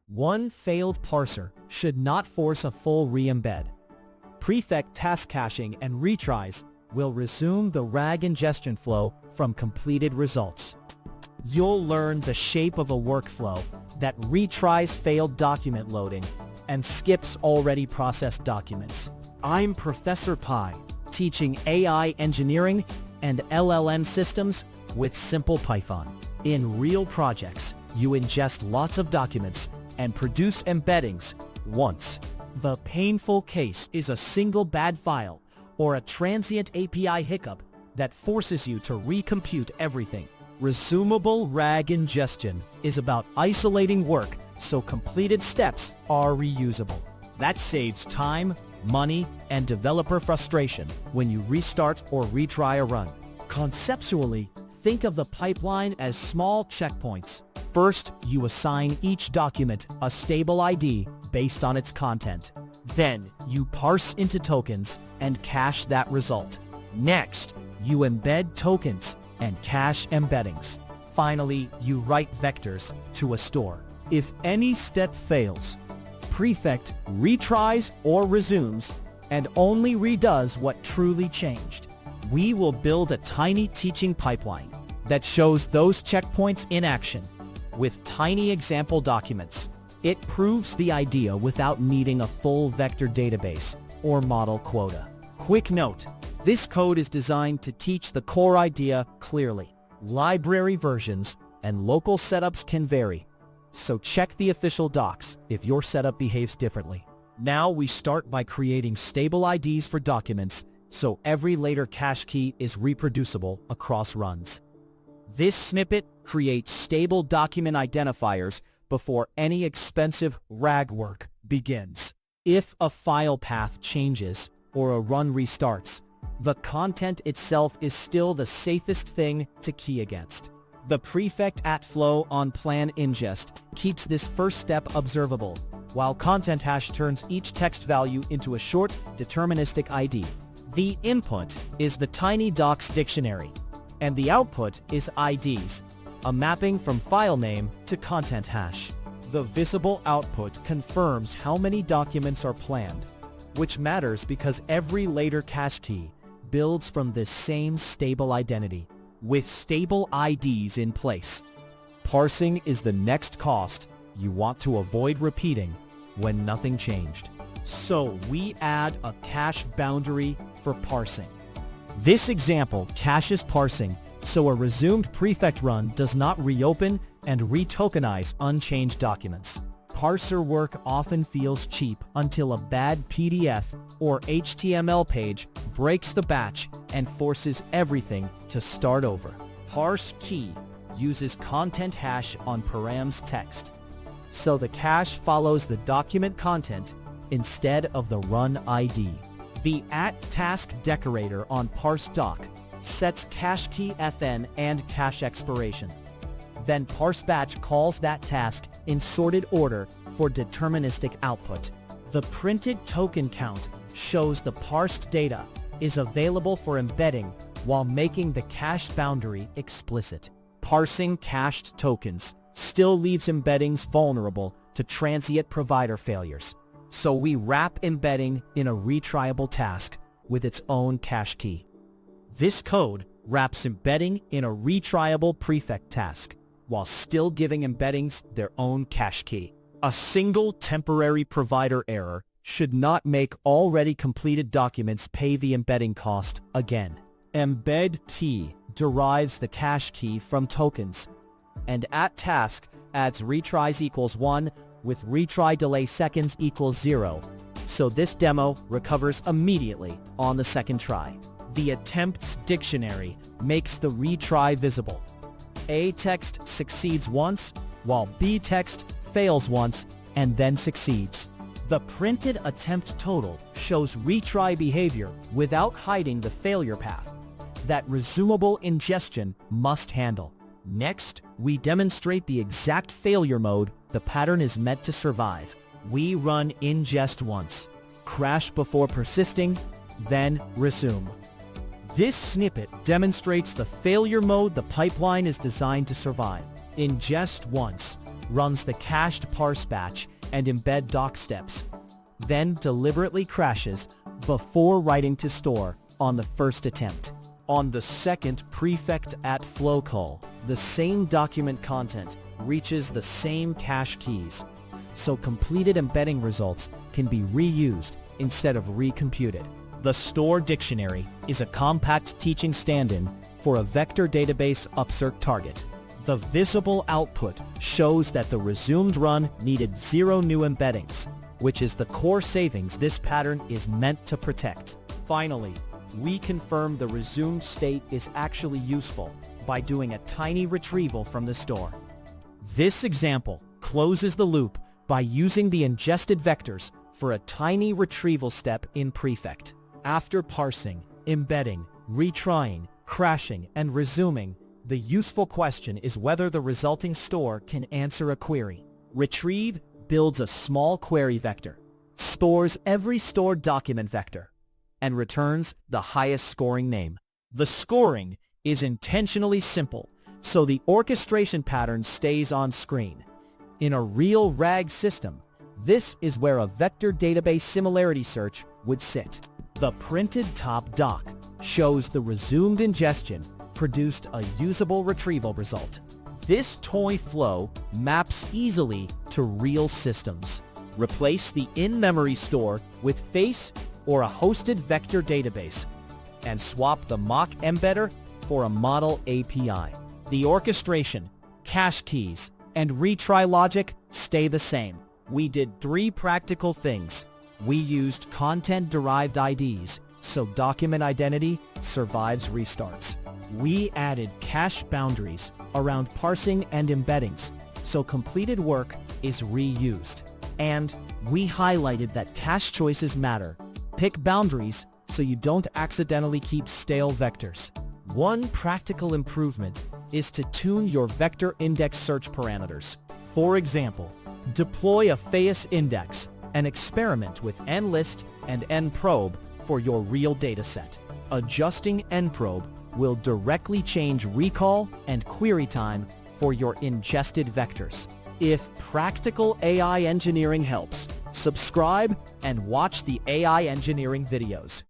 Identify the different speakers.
Speaker 1: One failed parser should not force a full re-embed. Prefect task caching and retries will resume the RAG ingestion flow from completed results. You'll learn the shape of a workflow that retries failed document loading and skips already processed documents. I'm Professor Pi, teaching AI engineering and LLM systems with simple Python. In real projects, you ingest lots of documents and produce embeddings once. The painful case is a single bad file or a transient API hiccup that forces you to recompute everything. Resumable RAG ingestion is about isolating work so completed steps are reusable. That saves time, money, and developer frustration when you restart or retry a run. Conceptually, think of the pipeline as small checkpoints. First, you assign each document a stable ID based on its content. Then, you parse into tokens and cache that result. Next, you embed tokens and cache embeddings. Finally, you write vectors to a store. If any step fails, Prefect retries or resumes and only redoes what truly changed. We will build a tiny teaching pipeline that shows those checkpoints in action with tiny example documents. It proves the idea without needing a full vector database or model quota. Quick note, this code is designed to teach the core idea clearly. Library versions and local setups can vary, so check the official docs if your setup behaves differently. Now we start by creating stable IDs for documents so every later cache key is reproducible across runs. This snippet creates stable document identifiers before any expensive RAG work begins. If a file path changes or a run restarts, the content itself is still the safest thing to key against. The prefect @flow on plan ingest keeps this first step observable, while content hash turns each text value into a short, deterministic ID. The input is the tiny docs dictionary, and the output is IDs, a mapping from file name to content hash. The visible output confirms how many documents are planned, which matters because every later cache key builds from this same stable identity. With stable IDs in place, parsing is the next cost you want to avoid repeating when nothing changed. So we add a cache boundary for parsing. This example caches parsing so a resumed prefect run does not reopen and retokenize unchanged documents. Parser work often feels cheap until a bad PDF or HTML page breaks the batch and forces everything to start over. Parse key uses content hash on params text, so the cache follows the document content instead of the run ID. The @task decorator on parse doc sets cache key FN and cache expiration. Then parse batch calls that task in sorted order for deterministic output. The printed token count shows the parsed data is available for embedding while making the cache boundary explicit. Parsing cached tokens still leaves embeddings vulnerable to transient provider failures, so we wrap embedding in a retryable task with its own cache key. This code wraps embedding in a retryable prefect task while still giving embeddings their own cache key. A single temporary provider error should not make already completed documents pay the embedding cost again. Embed key derives the cache key from tokens, and @task adds retries equals 1 with retry delay seconds equals 0, so this demo recovers immediately on the second try. The attempts dictionary makes the retry visible. A text succeeds once, while B text fails once and then succeeds. The printed attempt total shows retry behavior without hiding the failure path that resumable ingestion must handle. Next, we demonstrate the exact failure mode the pattern is meant to survive. We run ingest once, crash before persisting, then resume. This snippet demonstrates the failure mode the pipeline is designed to survive. Ingest once, runs the cached parse batch and embed doc steps, then deliberately crashes before writing to store on the first attempt. On the second prefect at flow call, the same document content reaches the same cache keys, so completed embedding results can be reused instead of recomputed. The store dictionary is a compact teaching stand-in for a vector database upsert target. The visible output shows that the resumed run needed 0 new embeddings, which is the core savings this pattern is meant to protect. Finally, we confirm the resumed state is actually useful by doing a tiny retrieval from the store. This example closes the loop by using the ingested vectors for a tiny retrieval step in Prefect. After parsing, embedding, retrying, crashing, and resuming, the useful question is whether the resulting store can answer a query. Retrieve builds a small query vector, stores every stored document vector, and returns the highest scoring name. The scoring is intentionally simple, so the orchestration pattern stays on screen. In a real RAG system, this is where a vector database similarity search would sit. The printed top doc shows the resumed ingestion produced a usable retrieval result. This toy flow maps easily to real systems. Replace the in-memory store with FAISS or a hosted vector database, and swap the mock embedder for a model API. The orchestration, cache keys, and retry logic stay the same. We did 3 practical things. We used content-derived IDs, so document identity survives restarts. We added cache boundaries around parsing and embeddings, so completed work is reused. And we highlighted that cache choices matter. Pick boundaries so you don't accidentally keep stale vectors. One practical improvement is to tune your vector index search parameters. For example, deploy a FAISS index and experiment with nlist and nprobe for your real dataset. Adjusting nprobe will directly change recall and query time for your ingested vectors. If practical AI engineering helps, subscribe and watch the AI engineering videos.